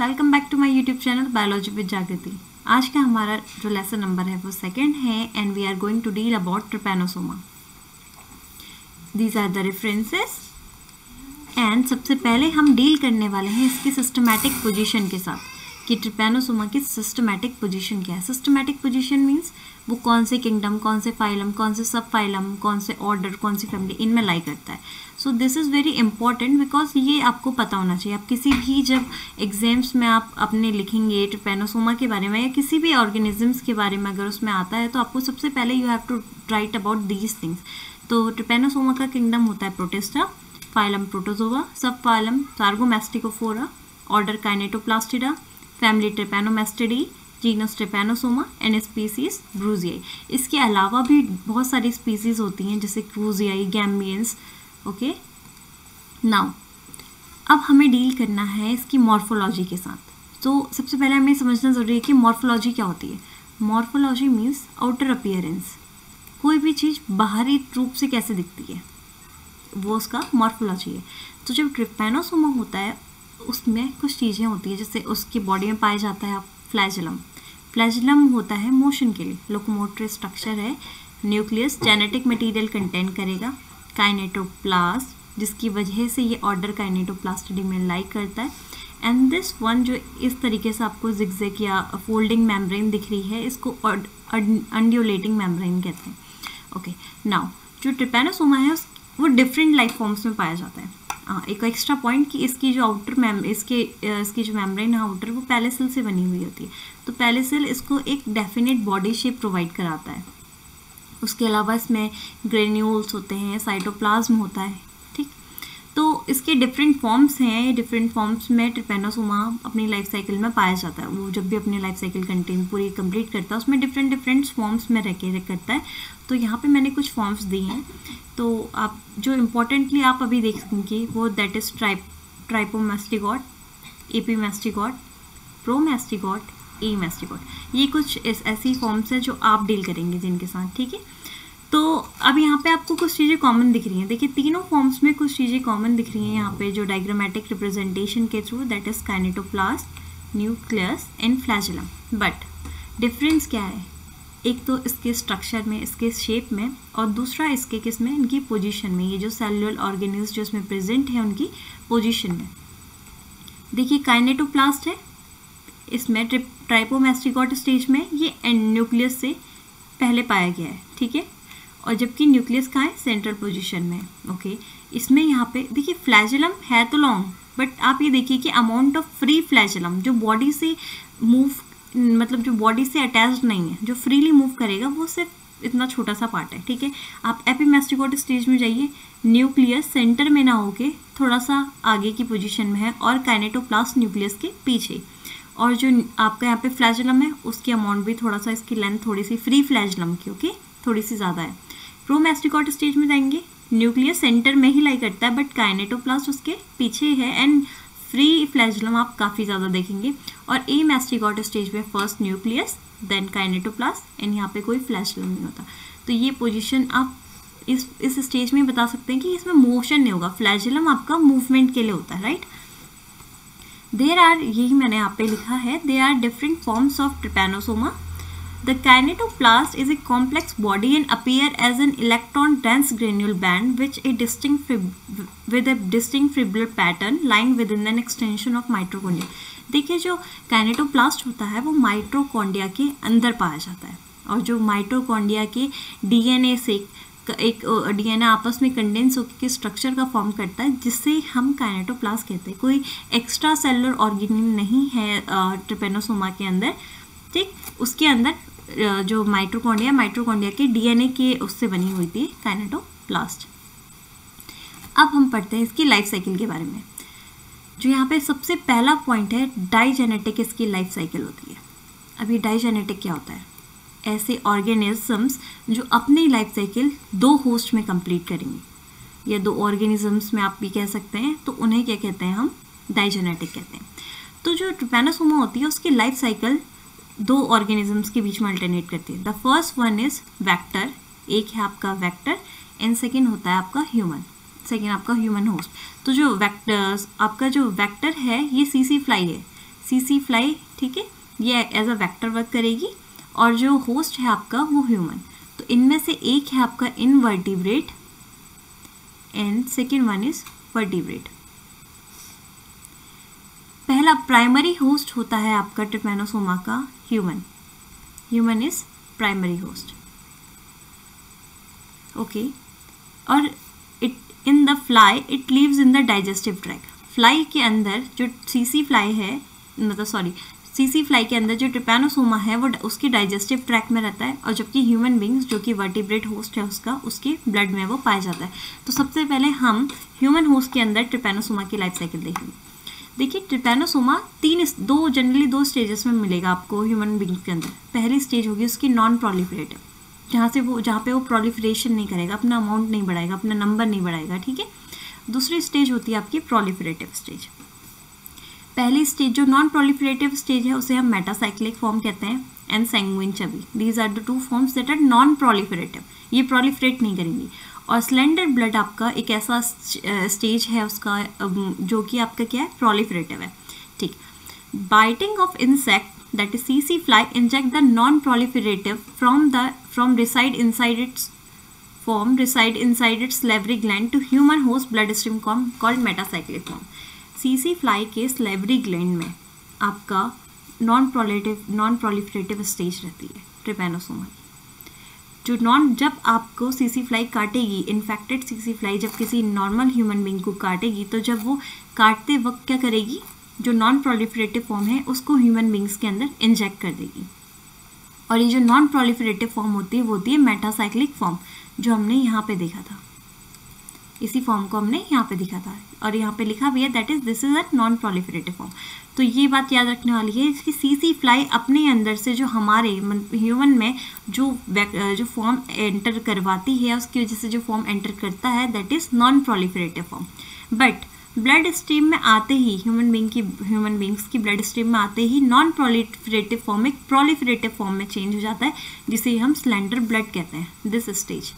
Welcome back to my YouTube channel biology with Jagriti. आज का हमारा जो लेसन नंबर है वो सेकंड है and we are going to deal about trypanosoma. These are the references and सबसे पहले हम डील करने वाले हैं इसकी सिस्टमैटिक पोजीशन के साथ कि ट्रिपैनोसोमा की सिस्टमैटिक पोजीशन क्या है। सिस्टमैटिक पोजीशन मीन्स वो कौन से किंगडम, कौन से फाइलम, कौन से सब फाइलम, कौन से ऑर्डर, कौन सी फैमिली इनमें लाई करता है। So this is very important because ये आपको पता होना चाहिए। आप किसी भी जब एग्जाम्स में आप अपने लिखेंगे ट्रिपैनोसोमा के बारे में या किसी भी ऑर्गेनिजम्स के बारे में अगर उसमें आता है तो आपको सबसे पहले you have to write about these things. तो ट्रिपैनोसोमा का किंगडम होता है Protista, phylum Protozoa, sub phylum Sarcomastigophora, order Kinetoplastida, family Trypanosomatidae, genus Trypanosoma and species brucei. इसके अलावा भी बहुत सारी स्पीसीज होती हैं जैसे क्रूजियाई, गैम्बियंस। ओके, नाउ अब हमें डील करना है इसकी मॉर्फोलॉजी के साथ। तो सबसे पहले हमें समझना ज़रूरी है कि मॉर्फोलॉजी क्या होती है। मॉर्फोलॉजी मीन्स आउटर अपीयरेंस, कोई भी चीज़ बाहरी रूप से कैसे दिखती है वो उसका मॉर्फोलॉजी है। तो जब ट्रिपैनोसोमा होता है उसमें कुछ चीज़ें होती हैं जैसे उसकी बॉडी में पाया जाता है फ्लैजेलम। फ्लैजेलम होता है मोशन के लिए, लोकोमोटरी स्ट्रक्चर है। न्यूक्लियस जेनेटिक मटेरियल कंटेन करेगा। काइनेटोप्लास्ट जिसकी वजह से ये ऑर्डर काइनेटोप्लास्टिडी में लाई करता है। एंड दिस वन जो इस तरीके से आपको जिगजैग या फोल्डिंग मेम्ब्रेन दिख रही है इसको अंड्यूलेटिंग मेम्ब्रेन कहते हैं। ओके, नाउ जो ट्रिपैनोसोमा है वो डिफरेंट लाइफ फॉर्म्स में पाया जाता है। एक एक्स्ट्रा पॉइंट कि इसकी जो आउटर इसकी जो मेम्ब्रेन है आउटर वो पैलेसिल से बनी हुई होती है। तो पैलेसिल इसको एक डेफिनेट बॉडी शेप प्रोवाइड कराता है। उसके अलावा इसमें ग्रेन्यूल्स होते हैं, साइटोप्लाज्म होता है। ठीक, तो इसके डिफरेंट फॉर्म्स हैं। ये डिफरेंट फॉर्म्स में ट्रिपैनोसोमा अपनी लाइफ साइकिल में पाया जाता है। वो जब भी अपनी लाइफ साइकिल पूरी कंप्लीट करता है उसमें डिफरेंट फॉर्म्स में रह के करता है। तो यहाँ पे मैंने कुछ फॉर्म्स दी हैं तो आप जो इम्पोर्टेंटली आप अभी देखेंगे वो दैट इज़ ट्राइपोमैस्टिगॉट, एपीमैस्टिगॉट, प्रोमैस्टिगॉट, एमैस्टिगॉट। ये कुछ ऐसी फॉर्म्स हैं जो आप डील करेंगे जिनके साथ। ठीक है, तो अब यहाँ पे आपको कुछ चीज़ें कॉमन दिख रही हैं। देखिए तीनों फॉर्म्स में कुछ चीज़ें कॉमन दिख रही हैं यहाँ पे जो डायग्रामेटिक रिप्रेजेंटेशन के through, that is kinetoplast, nucleus and flagellum. But difference क्या है? एक तो इसके स्ट्रक्चर में, इसके शेप में, और दूसरा इसके किस में, इनकी पोजीशन में। ये जो सेलुलर ऑर्गेनिल्स जो इसमें प्रेजेंट है उनकी पोजीशन में। देखिए काइनेटोप्लास्ट है, इसमें ट्राइपोमैस्टिगॉट स्टेज में ये न्यूक्लियस से पहले पाया गया है। ठीक है, और जबकि न्यूक्लियस कहाँ है? सेंट्रल पोजीशन में। ओके, इसमें यहाँ पे देखिए फ्लैजेलम है तो लॉन्ग, बट आप ये देखिए कि अमाउंट ऑफ फ्री फ्लैजेलम जो बॉडी से मूव, मतलब जो बॉडी से अटैच्ड नहीं है, जो फ्रीली मूव करेगा वो सिर्फ इतना छोटा सा पार्ट है। ठीक है, आप एपीमैस्टिगॉट स्टेज में जाइए, न्यूक्लियस सेंटर में ना होके थोड़ा सा आगे की पोजीशन में है और काइनेटोप्लास्ट न्यूक्लियस के पीछे। और जो आपका यहाँ पे फ्लैजेलम है उसकी अमाउंट भी थोड़ा सा, इसकी लेंथ थोड़ी सी फ्री फ्लैजेलम की ओके थोड़ी सी ज़्यादा है। प्रोमैस्टिगॉट स्टेज में जाएंगे, न्यूक्लियस सेंटर में ही लाई करता है बट काइनेटोप्लास्ट उसके पीछे है एंड फ्री फ्लैजेलम आप काफ़ी ज़्यादा देखेंगे। और एमैस्टिगॉट स्टेज में फर्स्ट न्यूक्लियस देन काइनेटोप्लास्ट एंड यहाँ पे कोई फ्लैजेलम नहीं होता। तो ये पोजीशन आप इस स्टेज में बता सकते हैं कि इसमें मोशन नहीं होगा, फ्लैजेलम आपका मूवमेंट के लिए होता है। राइट, देयर आर, यही मैंने यहाँ पे लिखा है, there are different forms of trypanosoma. The kainetoplast is a complex body and appear as an electron-dense granule band with a distinct fibrillar pattern lying within an extension of mitochondria. देखिए जो काइनेटोप्लास्ट होता है वो माइटोकॉन्ड्रिया के अंदर पाया जाता है और जो माइटोकॉन्ड्रिया के डीएनए से एक डीएनए आपस में कंडेंस होकर स्ट्रक्चर का फॉर्म करता है जिससे हम काइनेटोप्लास्ट कहते हैं। कोई एक्स्ट्रा सेलुलर ऑर्गेनिल नहीं है ट्रिपैनोसोमा के अंदर। ठीक, उसके अंदर जो माइटोकॉन्ड्रिया के डीएनए के उससे बनी हुई थी काइनेटोप्लास्ट। अब हम पढ़ते हैं इसकी लाइफ साइकिल के बारे में। जो यहाँ पे सबसे पहला पॉइंट है, डाइजेनेटिक इसकी लाइफ साइकिल होती है। अभी डाइजेनेटिक क्या होता है? ऐसे ऑर्गेनिजम्स जो अपनी लाइफ साइकिल दो होस्ट में कंप्लीट करेंगे या दो ऑर्गेनिजम्स में आप भी कह सकते हैं, तो उन्हें क्या कहते हैं? हम डाइजेनेटिक कहते हैं। तो जो ट्रिपैनोसोमा होती है उसकी लाइफ साइकिल दो ऑर्गेनिजम्स के बीच में अल्टरनेट करती है। The first one is vector, एक है आपका वेक्टर एंड सेकेंड होता है आपका ह्यूमन, सेकेंड आपका ह्यूमन होस्ट। तो जो वेक्टर्स, आपका जो वेक्टर है ये सीसी फ्लाई है। सीसी फ्लाई, ठीक है, ये एज अ वेक्टर वर्क करेगी, और जो होस्ट है आपका वो ह्यूमन। तो इनमें से एक है आपका invertebrate and second one is vertebrate. पहला प्राइमरी होस्ट होता है आपका ट्रिपैनोसोमा का human, human is primary host, okay. और it in the fly it lives in the digestive tract. Fly के अंदर जो सीसी फ्लाई है, मतलब सॉरी, सीसी फ्लाई के अंदर जो ट्रिपैनोसोमा है वो उसके डाइजेस्टिव ट्रैक्ट में रहता है, और जबकि ह्यूमन बींग्स जो कि वर्टिब्रेट होस्ट है उसका, उसके ब्लड में वो पाया जाता है। तो सबसे पहले हम ह्यूमन होस्ट के अंदर ट्रिपैनोसोमा की लाइफ साइकिल देखेंगे। देखिए ट्रिपैनोसोमा जनरली दो स्टेजेस में मिलेगा आपको ह्यूमन बींग्स के अंदर। पहली स्टेज होगी उसकी नॉन प्रोलिफरेटिव, जहाँ पे वो प्रोलिफरेशन नहीं करेगा, अपना अमाउंट नहीं बढ़ाएगा, अपना नंबर नहीं बढ़ाएगा, ठीक है। दूसरी स्टेज होती है आपकी प्रोलिफरेटिव स्टेज। पहली स्टेज जो नॉन प्रोलिफरेटिव स्टेज है उसे हम मेटासाइक्लिक फॉर्म कहते हैं, and sanguine chubby. These are the two forms that are non proliferative, ये प्रोलिफरेट नहीं करेंगी। और स्लेंडर ब्लड आपका एक ऐसा स्टेज है उसका जो कि आपका क्या है, प्रोलिफरेटिव है, ठीक। Biting of insect that is CC fly inject the non-proliferative from reside inside its salivary gland to human host bloodstream called metacyclic form। CC fly के salivary gland में आपका non-proliferative stage रहती है ट्रिपैनोसोमा की। जब आपको सीसी फ्लाई काटेगी, इन्फेक्टेड सीसी फ्लाई जब किसी नॉर्मल ह्यूमन बींग को काटेगी, तो जब वो काटते वक्त क्या करेगी, जो नॉन प्रोलिफरेटिव फॉर्म है उसको ह्यूमन बींग्स के अंदर इंजेक्ट कर देगी। और ये जो नॉन प्रोलिफरेटिव फॉर्म होती है वो होती है मेटासाइक्लिक फॉर्म, जो हमने यहाँ पे देखा था। इसी फॉर्म को हमने यहाँ पे देखा था, और यहाँ पे लिखा भी है that is this is a non proliferative form. तो ये बात याद रखने वाली है कि सीसी फ्लाई अपने अंदर से जो हमारे ह्यूमन में जो फॉर्म एंटर करवाती है, उसकी वजह से जो फॉर्म एंटर करता है that is non proliferative form. But blood stream में आते ही ह्यूमन बींग्स की ब्लड स्ट्रीम में आते ही नॉन प्रोलिफरेटिव फॉर्म एक प्रोलिफरेटिव फॉर्म में चेंज हो जाता है, जिसे हम स्लेंडर ब्लड कहते हैं। दिस स्टेज,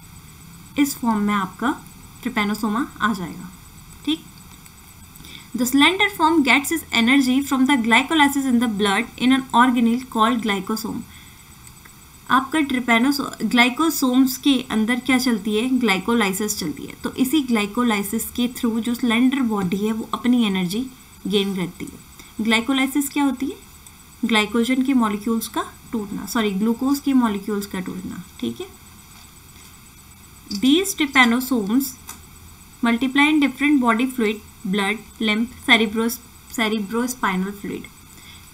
इस फॉर्म में आपका ट्रिपैनोसोमा आ जाएगा, ठीक। The slender form gets its energy from the glycolysis in the blood in an organelle called glycosome. आपका ग्लाइकोसोम्स के अंदर क्या चलती है, ग्लाइकोलाइसिस चलती है। तो इसी ग्लाइकोलाइसिस के थ्रू जो स्लेंडर बॉडी है वो अपनी एनर्जी गेन करती है। ग्लाइकोलाइसिस क्या होती है, ग्लाइकोजन के मॉलिक्यूल्स का टूटना, ग्लूकोज के मॉलिक्यूल्स का टूटना, ठीक है। These trypanosomes multiply in different body fluid, blood, lymph, cerebrospinal fluid।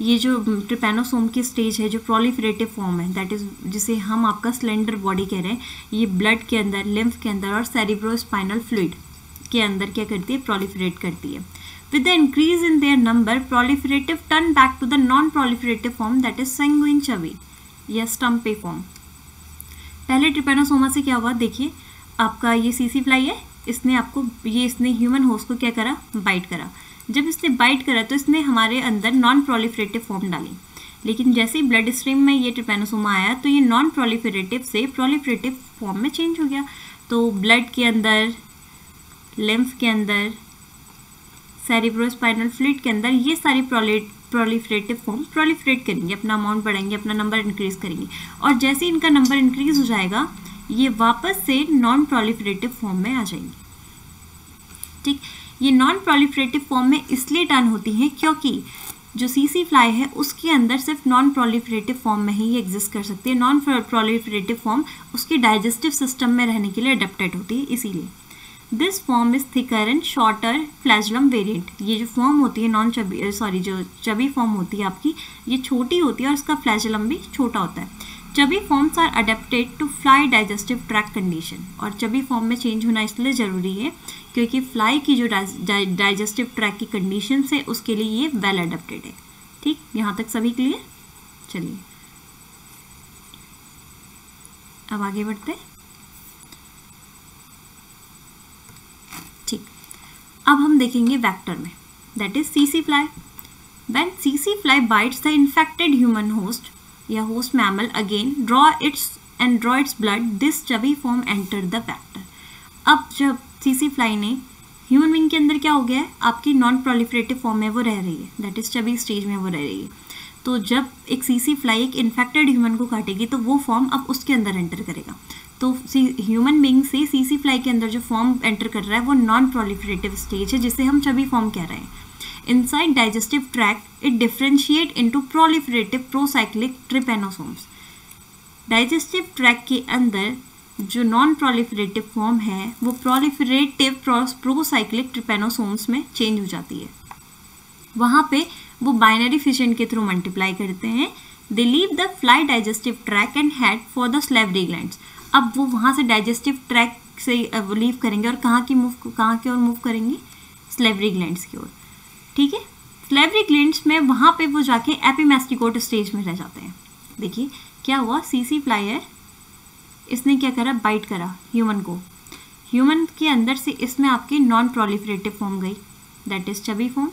ये जो ट्रिपैनोसोम की स्टेज है, जो प्रोलिफरेटिव फॉर्म है, दैट इज जिसे हम आपका स्लेंडर बॉडी कह रहे हैं, ये ब्लड के अंदर, लिम्फ के अंदर और सेरिब्रोस्पाइनल फ्लूइड के अंदर क्या करती है, प्रोलिफरेट करती है। With the increase in their number proliferative turn back to the non proliferative form that is sanguine chubby या स्टम्पे फॉर्म। पहले ट्रिपैनोसोमा से क्या हुआ, देखिए आपका ये सीसी फ्लाई है, इसने ह्यूमन होस्ट को क्या करा, बाइट करा। जब इसने बाइट करा तो इसने हमारे अंदर नॉन प्रोलिफरेटिव फॉर्म डाली, लेकिन जैसे ही ब्लड स्ट्रीम में ये ट्रिपैनोसोमा आया तो ये नॉन प्रोलिफरेटिव से प्रोलिफरेटिव फॉर्म में चेंज हो गया। तो ब्लड के अंदर, लिम्फ के अंदर, सेरिब्रोस्पाइनल फ्लूइड के अंदर ये सारी प्रोलिफरेटिव फॉर्म प्रोलिफरेट करेंगे, अपना अमाउंट बढ़ाएंगे, अपना नंबर इंक्रीज करेंगे, और जैसे इनका नंबर इंक्रीज हो जाएगा ये वापस से नॉन प्रोलिफरेटिव फॉर्म में आ जाएंगे, ठीक। ये नॉन प्रोलिफरेटिव फॉर्म में इसलिए टर्न होती हैं क्योंकि जो सीसी फ्लाई है उसके अंदर सिर्फ नॉन प्रोलिफरेटिव फॉर्म में ही ये एग्जिस्ट कर सकती है। नॉन प्रोलिफरेटिव फॉर्म उसके डाइजेस्टिव सिस्टम में रहने के लिए अडेप्टेड होती है, इसीलिए। This form is thicker and shorter flagellum variant. ये जो फॉर्म होती है जो चबी फॉर्म होती है आपकी, ये छोटी होती है और इसका फ्लैजलम भी छोटा होता है। Chubby forms are adapted to fly digestive tract condition, और चबी फॉर्म में चेंज होना इसलिए ज़रूरी है क्योंकि फ्लाई की जो डाइजेस्टिव ट्रैक्ट की कंडीशन है उसके लिए ये वेल अडेप्टेड है, ठीक। यहाँ तक सभी क्लियर। चलिए अब आगे बढ़ते हैं, ठीक। अब हम देखेंगे वेक्टर में, that is CC fly. When CC fly bytes the infected human host या host mammal again draw its blood, this chubby form enter the vector। अब जब सीसी फ्लाई ने ह्यूमन बीइंग के अंदर क्या हो गया है, आपकी नॉन प्रोलिफरेटिव फॉर्म में वो रह रही है, दैट इज चबी स्टेज में वो रह रही है। तो जब एक सीसी फ्लाई एक इन्फेक्टेड ह्यूमन को काटेगी तो वो फॉर्म अब उसके अंदर एंटर करेगा। तो ह्यूमन बीइंग से सीसी फ्लाई के अंदर जो फॉर्म एंटर कर रहा है वो नॉन प्रोलिफरेटिव स्टेज है, जिसे हम चबी फॉर्म कह रहे हैं। Inside digestive tract it differentiate into proliferative procyclic trypanosomes. Digestive tract के अंदर जो नॉन प्रोलिफरेटिव फॉर्म है वो प्रोलिफरेटिव प्रोसाइक्लिक ट्रिपेनोसोम्स में चेंज हो जाती है। वहाँ पे वो बाइनरी फिशन के थ्रू मल्टीप्लाई करते हैं। They leave the fly digestive tract and head for the salivary glands. अब वो वहाँ से डाइजेस्टिव ट्रैक से लीव करेंगे और कहाँ की ओर मूव करेंगे, स्लेवरी ग्लैंड्स की ओर। ठीक है, स्लेवरी ग्लैंड्स में वहाँ पे वो जाके एपिमेस्टिकोट स्टेज में रह जाते हैं। देखिए क्या हुआ, सीसी फ्लाई है, इसने क्या करा, बाइट करा ह्यूमन को। ह्यूमन के अंदर से इसमें आपकी नॉन प्रोलिफरेटिव फॉर्म गई, दैट इज चबी फॉर्म।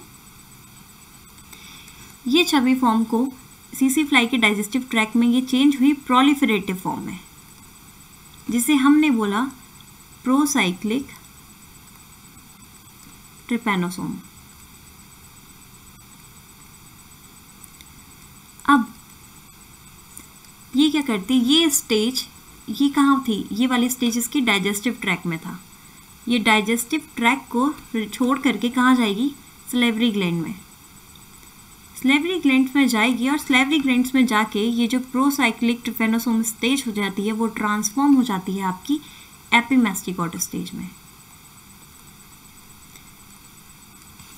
ये चबी फॉर्म को सीसी फ्लाई के डाइजेस्टिव ट्रैक्ट में ये चेंज हुई प्रोलिफरेटिव फॉर्म में, जिसे हमने बोला प्रोसाइक्लिक ट्रिपेनोसोम। अब ये क्या करती, ये स्टेज ये कहाँ थी, ये वाली स्टेज इसकी डाइजेस्टिव ट्रैक में था। ये डाइजेस्टिव ट्रैक को छोड़ करके कहाँ जाएगी, स्लेवरी ग्लैंड में। स्लेवरी ग्लैंड्स में जाएगी और स्लेवरी ग्लैंड्स में जाके ये जो प्रोसाइक्लिक ट्रिपेनोसोम स्टेज हो जाती है वो ट्रांसफॉर्म हो जाती है आपकी एपिमेस्टिकोट स्टेज में।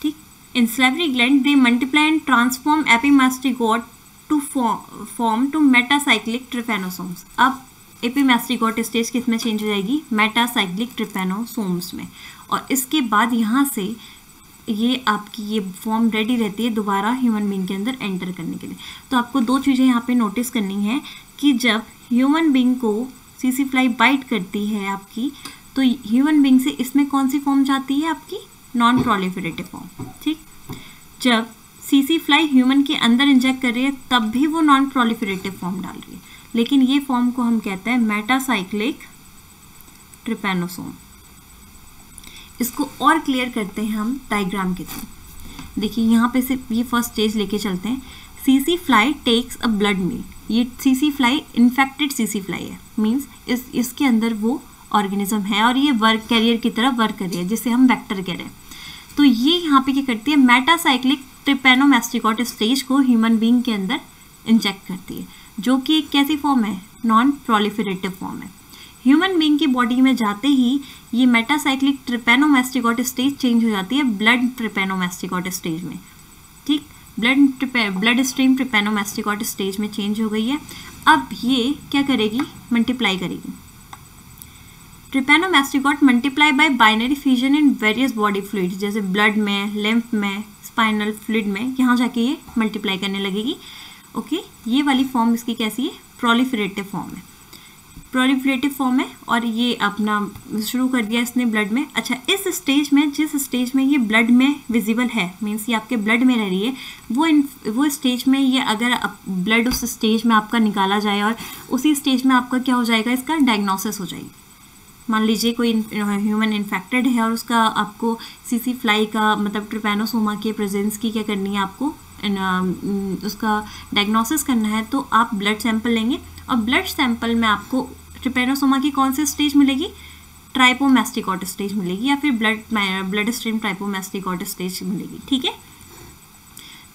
ठीक, in salivary gland they multiply and transform epimastigote to form to metacyclic trypanosomes. अब एपिमेस्टिकोट स्टेज किस में चेंज हो जाएगी, मेटासाइक्लिक ट्रिपेनोसोम्स में। और इसके बाद यहाँ से ये आपकी ये फॉर्म रेडी रहती है दोबारा ह्यूमन बीइंग के अंदर एंटर करने के लिए। तो आपको दो चीज़ें यहाँ पे नोटिस करनी है कि जब ह्यूमन बीइंग को सीसी फ्लाई बाइट करती है आपकी, तो ह्यूमन बीइंग से इसमें कौन सी फॉर्म जाती है, आपकी नॉन प्रोलिफरेटिव फॉर्म। ठीक, जब सीसी फ्लाई ह्यूमन के अंदर इंजेक्ट कर रही है तब भी वो नॉन प्रोलिफरेटिव फॉर्म डाल रही है, लेकिन ये फॉर्म को हम कहते हैं मेटासाइक्लिक ट्रिपेनोसोम। इसको और क्लियर करते हैं हम डायग्राम के थ्रू। देखिए यहाँ पे से ये फर्स्ट स्टेज लेके चलते हैं। CC fly takes a blood meal. ये सीसी फ्लाई इन्फेक्टेड सीसी फ्लाई है, मींस इसके अंदर वो ऑर्गेनिज्म है और ये वर्क कैरियर की तरह वर्क कर रही है, जिसे हम वेक्टर कह रहे हैं। तो ये यहाँ पे क्या करती है, मेटासाइक्लिक ट्रिपेनोमेस्टिकोट स्टेज को ह्यूमन बीइंग के अंदर इंजेक्ट करती है, जो कि एक कैसी फॉर्म है, नॉन प्रोलिफरेटिव फॉर्म है। ह्यूमन बीइंग की बॉडी में जाते ही ये मेटासाइक्लिक ट्रिपेनोमेस्टिकोट स्टेज चेंज हो जाती है ब्लड ट्रिपेनोमेस्टिकोट स्टेज में। ठीक, ब्लड स्ट्रीम ट्रिपेनोमेस्टिकोट स्टेज में चेंज हो गई है। अब ये क्या करेगी, मल्टीप्लाई करेगी। Trypomastigote multiply by binary fusion in various body fluids, जैसे ब्लड में, लिम्फ में, स्पाइनल फ्लूइड में, यहाँ जाके ये मल्टीप्लाई करने लगेगी। ओके, ये वाली फॉर्म इसकी कैसी है, प्रोलिफरेटिव फॉर्म है। प्रोलिफरेटिव फॉर्म है और ये अपना शुरू कर दिया इसने ब्लड में। अच्छा, इस स्टेज में, जिस स्टेज में ये ब्लड में विजिबल है, मीन्स ये आपके ब्लड में रह रही है, वो स्टेज में ये अगर ब्लड उस स्टेज में आपका निकाला जाए और उसी स्टेज में आपका क्या हो जाएगा, इसका डायग्नोसिस हो जाएगी। मान लीजिए कोई ह्यूमन इन्फेक्टेड है और उसका आपको सीसी फ्लाई का मतलब ट्रिपेनोसोमा के प्रेजेंस की क्या करनी है, आपको उसका डायग्नोसिस करना है। तो आप ब्लड सैंपल लेंगे और ब्लड सैंपल में आपको ट्रिपेनोसोमा की कौन सी स्टेज मिलेगी, ट्राइपोमेस्टिकोट स्टेज मिलेगी, या फिर ब्लड स्ट्रीम ट्राइपोमेस्टिकोट स्टेज मिलेगी। ठीक है,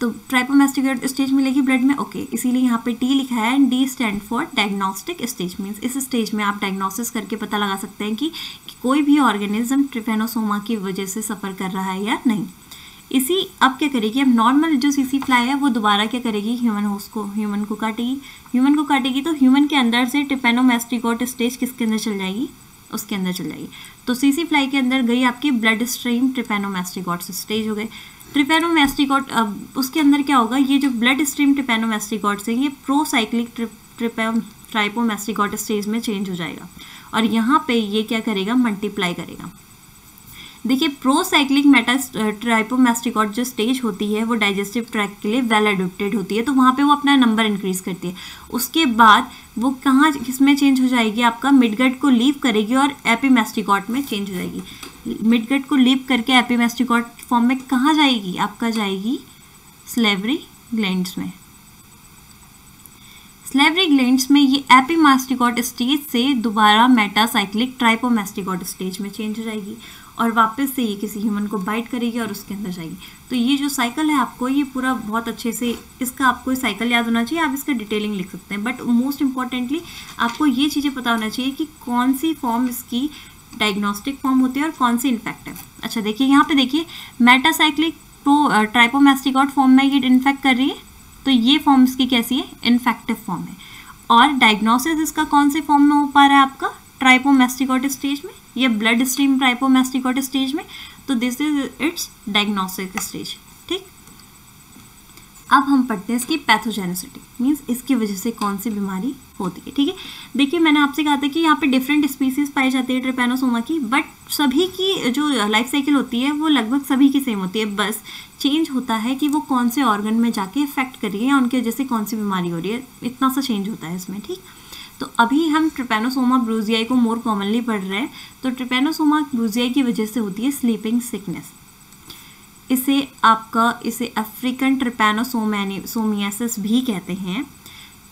तो ट्राइपोमेस्टिकोट स्टेज मिलेगी ब्लड में। ओके, इसीलिए यहाँ पे टी लिखा है। D stand for diagnostic stage, means इस स्टेज में आप डायग्नोसिस करके पता लगा सकते हैं कि कोई भी ऑर्गेनिज्म ट्रिपेनोसोमा की वजह से सफ़र कर रहा है या नहीं। इसी अब क्या करेगी, अब नॉर्मल जो सीसी फ्लाई है वो दोबारा क्या करेगी, ह्यूमन को काटेगी। तो ह्यूमन के अंदर से ट्रिपेनोमेस्टिकोट स्टेज किसके अंदर चल जाएगी, उसके अंदर चल जाएगी। तो सीसी फ्लाई के अंदर गई आपकी ब्लड स्ट्रीम ट्रिपेनोमेस्टिकोट स्टेज हो गए। ट्रिपेनोमेस्टिकोट, अब उसके अंदर क्या होगा, ये जो ब्लड स्ट्रीम ट्रिपेनोमेस्टिकोट से ये प्रोसाइक्लिक ट्राइपोमेस्टिकोट स्टेज में चेंज हो जाएगा और यहाँ पे ये क्या करेगा, मल्टीप्लाई करेगा। देखिए प्रोसाइक्लिक मेटा ट्राइपोमास्टिकॉट जो स्टेज होती है वो डाइजेस्टिव ट्रैक्ट के लिए वेल एडोप्टेड होती है, तो वहाँ पे वो अपना नंबर इंक्रीज करती है। उसके बाद वो कहाँ किसमें चेंज हो जाएगी, आपका मिडगट को लीव करेगी और एपीमास्टिकॉट में चेंज हो जाएगी। मिडगट को लीव करके एपीमास्टिकॉट फॉर्म में कहाँ जाएगी, आपका जाएगी सलेवरी ग्लैंड्स में। सलेवरी ग्लैंड्स में ये एपीमास्टिकॉट स्टेज से दोबारा मेटासाइक्लिक ट्राइपोमास्टिकॉट स्टेज में चेंज हो जाएगी और वापस से ये किसी ह्यूमन को बाइट करेगी और उसके अंदर जाएगी। तो ये जो साइकिल है आपको ये पूरा बहुत अच्छे से इसका आपको साइकिल याद होना चाहिए, आप इसका डिटेलिंग लिख सकते हैं, बट मोस्ट इंपॉर्टेंटली आपको ये चीज़ें पता होना चाहिए कि कौन सी फॉर्म इसकी डायग्नोस्टिक फॉर्म होती है और कौन सी इन्फेक्टिव। अच्छा देखिए यहाँ पे देखिए मेटासाइक्लिक ट्राइपोमास्टिकॉट फॉर्म में ये इन्फेक्ट कर रही है, तो ये फॉर्म इसकी कैसी है, इन्फेक्टिव फॉर्म है। और डायग्नोसिस इसका कौन से फॉर्म में हो पा रहा है, आपका ट्राइपोमास्टिकॉट स्टेज में या ब्लड स्ट्रीम ट्राइपोमास्टिकॉट स्टेज में, तो this is it's diagnostic stage. ठीक, अब हम पढ़ते हैं इसकी पैथोजेनिसिटी, मींस इसकी वजह से कौन सी बीमारी होती है। ठीक है, देखिए मैंने आपसे कहा था कि यहाँ पे डिफरेंट स्पीसीज पाई जाती है ट्रिपैनोसोमा की, बट सभी की जो लाइफ साइकिल होती है वो लगभग सभी की सेम होती है, बस चेंज होता है कि वो कौन से ऑर्गन में जाके इफेक्ट कर रही है या उनके वजह से कौन सी बीमारी हो रही है, इतना सा चेंज होता है इसमें। ठीक, तो अभी हम ट्रिपैनोसोमा ब्रूजियाई को मोर कॉमनली पढ़ रहे हैं। तो ट्रिपैनोसोमा ब्रूजियाई की वजह से होती है स्लीपिंग सिकनेस। इसे अफ्रीकन ट्रिपैनोसोमियासिस भी कहते हैं।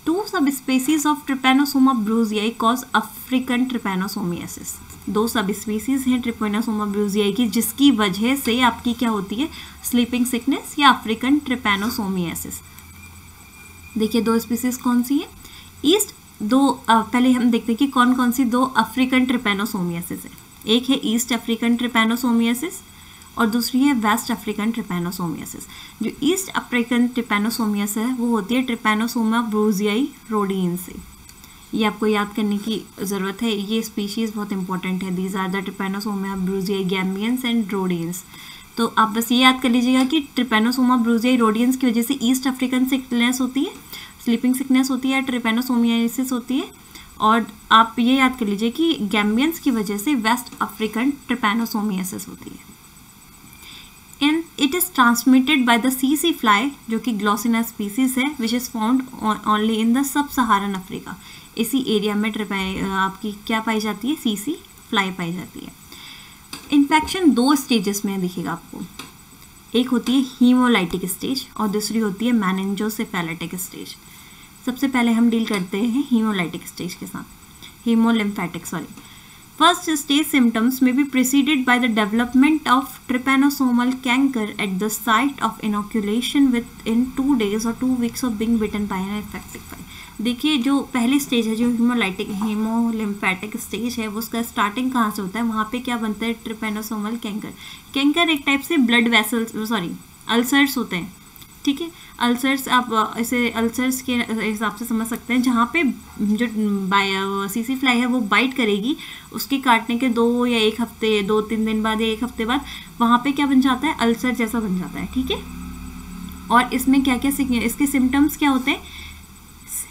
2 sub species of trypanosoma brucei cause African trypanosomiasis. 2 sub species हैं ट्रिपैनोसोमा ब्रूजियाई की जिसकी वजह से आपकी क्या होती है, स्लीपिंग सिकनेस या अफ्रीकन ट्रिपैनोसोमियासिस। देखिए 2 स्पीसीज कौन सी है, पहले हम देखते हैं कि कौन कौन सी 2 अफ्रीकन ट्रिपैनोसोमियासिस है। एक है ईस्ट अफ्रीकन ट्रिपैनोसोमियासिस और दूसरी है वेस्ट अफ्रीकन ट्रिपैनोसोमियासिस। जो ईस्ट अफ्रीकन ट्रिपैनोसोमियासिस है वो होती है ट्रिपैनोसोमा ब्रूजियाई रोडियन से। ये आपको याद करने की ज़रूरत है, ये स्पीशीज़ बहुत इंपॉर्टेंट है। These are the trypanosoma brucei gambiense and rhodesiense. तो आप बस ये याद कर लीजिएगा कि ट्रिपैनोसोमा ब्रूजियाई रोडियंस की वजह से ईस्ट अफ्रीकन सिकनेस होती है, स्लीपिंग सिकनेस होती है, ट्रिपैनोसोमियासिस होती है, और आप ये याद कर लीजिए कि गैम्बियंस की वजह से वेस्ट अफ्रीकन ट्रिपैनोसोमियासिस होती है। And it is transmitted by the CC fly जो कि ग्लोसिना स्पीसीज है which is found only in the sub Saharan Africa. इसी एरिया में आपकी क्या पाई जाती है, सीसी फ्लाई पाई जाती है। इन्फेक्शन 2 स्टेजेस में दिखेगा आपको, एक होती है हीमोलाइटिक स्टेज और दूसरी होती है मेनिंजोसेफेलिटिक स्टेज। सबसे पहले हम डील करते हैं हीमोलाइटिक स्टेज के साथ, हीमोलिम्फेटिक First stage symptoms may be preceded by the development of trypanosomal canker at the site of inoculation within 2 days or 2 weeks of being bitten by an infected fly. देखिए जो पहली stage है जो haemolymphatic stage है वो उसका starting कहाँ से होता है, वहाँ पे क्या बनता है, ट्रिपैनोसोमल कैंकर एक टाइप से ब्लड वेसल्स अल्सर्स होते हैं। ठीक है, अल्सर्स आप इसे अल्सर्स के हिसाब से समझ सकते हैं, जहाँ पे जो सीसी फ्लाई है वो बाइट करेगी, उसके काटने के 2 या 1 हफ्ते 2-3 दिन बाद या 1 हफ्ते बाद वहाँ पे क्या बन जाता है, अल्सर जैसा बन जाता है। ठीक है, और इसमें क्या क्या इसके सिम्टम्स क्या होते हैं,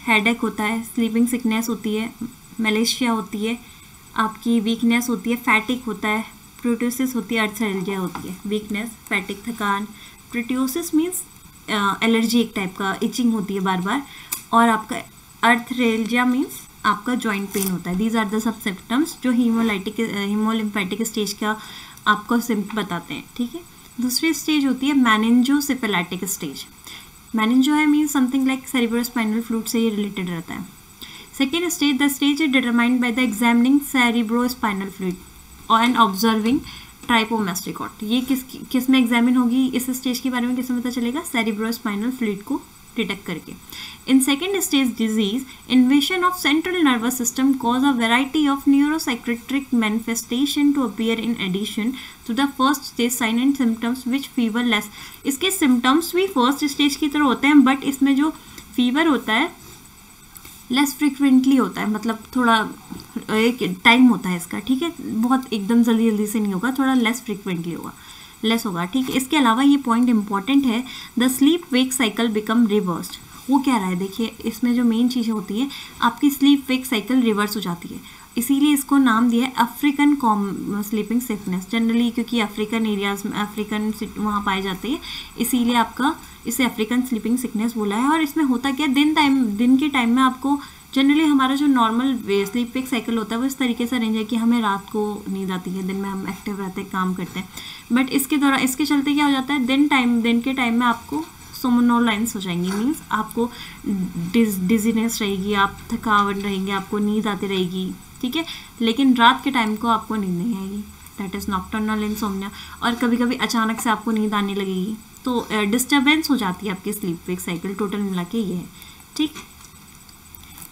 हेडेक होता है, स्लीपिंग सिकनेस होती है, मलेशिया होती है, आपकी वीकनेस होती है, फैटिक होता है, प्रोट्यूसिस होती है, अर्थरेल्जिया होती है, वीकनेस, फैटिक, थकान। प्रोट्यूसिस मीन्स एलर्जी एक टाइप का, इचिंग होती है बार बार, और आपका अर्थरेल्जिया मीन्स आपका जॉइंट पेन होता है। दीज आर द सब सिम्टम्स जो हीमोलिम्फेटिक स्टेज का आपको सिम्टम बताते हैं। ठीक है, दूसरी स्टेज होती है मेनिंजोसेफेलिटिक स्टेज। मेनिंजो है means something like cerebrospinal fluid से ये रिलेटेड रहता है। Second stage, the stage is determined by the examining cerebrospinal fluid and observing trypomastigote. ये किस में एग्जामिन होगी, इस स्टेज के बारे में किसमें पता चलेगा, सेरिब्रोस्पाइनल फ्लूइड को डिटेक्ट करके। In second stage disease, invasion of central nervous system cause a variety of neuropsychiatric manifestation to appear in addition to the first stage sign and symptoms which fever less. इसके सिम्टम्स भी first stage की तरह होते हैं, but इसमें जो fever होता है लेस फ्रिक्वेंटली होता है, मतलब थोड़ा एक टाइम होता है इसका। ठीक है, बहुत एकदम जल्दी से नहीं होगा, थोड़ा लेस फ्रिक्वेंटली होगा, लेस होगा। ठीक है, इसके अलावा ये पॉइंट इंपॉर्टेंट है, the sleep wake cycle become reversed. वो क्या रहा है, देखिए इसमें जो मेन चीज़ें होती है, आपकी स्लीप वेक साइकिल रिवर्स हो जाती है। इसीलिए इसको नाम दिया है अफ्रीकन स्लीपिंग सिकनेस, जनरली क्योंकि अफ्रीकन एरियाज में अफ्रीकन वहाँ पाए जाते हैं, इसीलिए आपका इसे अफ्रीकन स्लीपिंग सिकनेस बोला है। और इसमें होता क्या, दिन के टाइम में आपको जनरली हमारा जो नॉर्मल स्लीपिंग साइकिल होता है वो इस तरीके से अरेंज है कि हमें रात को नींद आती है, दिन में हम एक्टिव रहते हैं, काम करते हैं, बट इसके चलते क्या हो जाता है, दिन के टाइम में आपको सोमनोलेंस हो जाएंगी, मीन्स आपको डिजीनेस रहेगी, आप थकावट रहेंगे, आपको नींद आती रहेगी, ठीक है, लेकिन रात के टाइम को आपको नींद नहीं आएगी, दैट इज़ नॉक्टर्नल इंसोम्निया। और कभी कभी अचानक से आपको नींद आने लगेगी, तो डिस्टर्बेंस हो जाती है आपकी स्लीप वेक साइकिल, टोटल मिला के ये है, ठीक।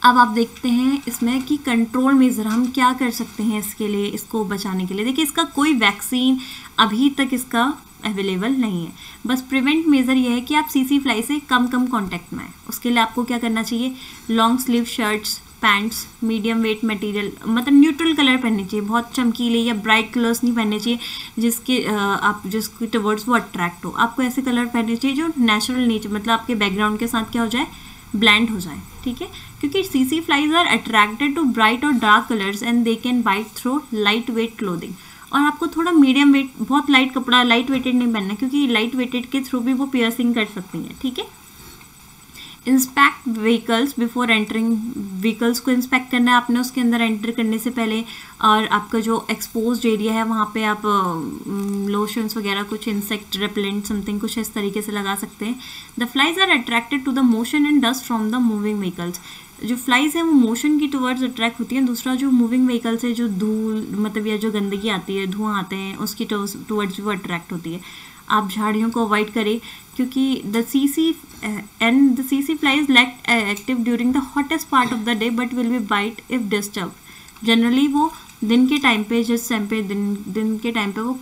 अब आप देखते हैं इसमें कि कंट्रोल मेजर हम क्या कर सकते हैं इसके लिए, इसको बचाने के लिए। देखिए इसका कोई वैक्सीन अभी तक इसका अवेलेबल नहीं है, बस प्रिवेंट मेजर ये है कि आप सीसी फ्लाई से कम कांटेक्ट में आए। उसके लिए आपको क्या करना चाहिए, long sleeve shirts, pants, medium wait material, मतलब न्यूट्रल कलर पहनने चाहिए, बहुत चमकीले या ब्राइट कलर्स नहीं पहनने चाहिए जिसके टवर्ड्स वो अट्रैक्ट हो। आपको ऐसे कलर पहनने चाहिए जो नेचुरल नेचर, मतलब आपके बैकग्राउंड के साथ क्या हो जाए, ब्लेंड हो जाए, ठीक है, क्योंकि सीसी flies are attracted to bright और dark colours and they can bite through light weight clothing. और आपको थोड़ा मीडियम वेट, बहुत लाइट कपड़ा, लाइट वेटेड नहीं पहनना, क्योंकि लाइट वेटेड के थ्रू भी वो पियर्सिंग कर सकती हैं, ठीक है। Inspect vehicles before entering, vehicles को इंस्पेक्ट करना है आपने उसके अंदर एंटर करने से पहले, और आपका जो एक्सपोज्ड एरिया है वहाँ पे आप लोशंस वगैरह कुछ इंसेक्ट रेपेलेंट समथिंग कुछ इस तरीके से लगा सकते हैं। The flies are attracted to the motion and dust from the moving vehicles. जो फ्लाइज हैं वो मोशन की टुवर्ड्स अट्रैक्ट होती हैं। दूसरा जो मूविंग व्हीकल्स है, जो धूल मतलब या जो गंदगी आती है, धुआं आते हैं, उसकी टुवर्ड्स वो अट्रैक्ट होती है। आप झाड़ियों को अवॉइड करें, क्योंकि द सीसी flies late active during the hottest part of the day but will be bite if disturb. Generally वो दिन के टाइम पे, जिस टाइम पे दिन के टाइम पे वो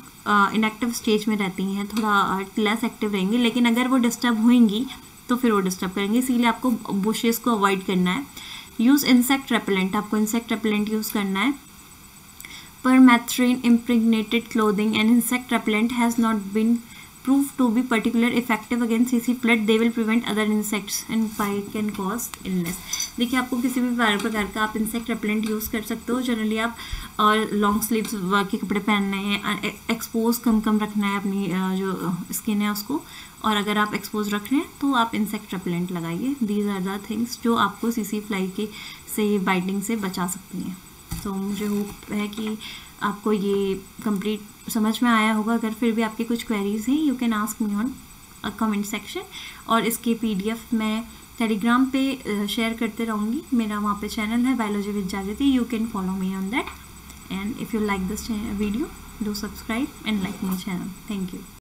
इनएक्टिव स्टेज में रहती हैं, थोड़ा लेस एक्टिव रहेंगी, लेकिन अगर वो डिस्टर्ब होंगी तो फिर वो डिस्टर्ब करेंगे, इसीलिए आपको बुशेस को अवॉइड करना है। यूज़ इंसेक्ट रेपेलेंट, आपको इंसेक्ट रेपेलेंट यूज़ करना है। Permethrin impregnated clothing and insect repellent has not been proved to be particularly effective against CC flood. They will prevent other insects and bite can cause illness. देखिए आपको किसी भी प्रकार का आप इंसेक्ट रेपेलेंट यूज़ कर सकते हो। जनरली आप और लॉन्ग स्लीव्स के कपड़े पहनने हैं, एक्सपोज कम रखना है अपनी जो स्किन है उसको, और अगर आप एक्सपोज रख रहे हैं तो आप इंसेक्ट रेपेलेंट लगाइए। दीज आर द थिंग्स जो आपको सीसी फ्लाई के से बाइटिंग से बचा सकती हैं। तो मुझे होप है कि आपको ये कंप्लीट समझ में आया होगा। अगर फिर भी आपके कुछ क्वेरीज हैं, you can ask me on comment section, और इसके PDF मैं टेलीग्राम पे शेयर करते रहूँगी। मेरा वहाँ पे चैनल है बायोलॉजी विद जागृति, you can follow me on that, and if you like this video do subscribe and like my channel. Thank you.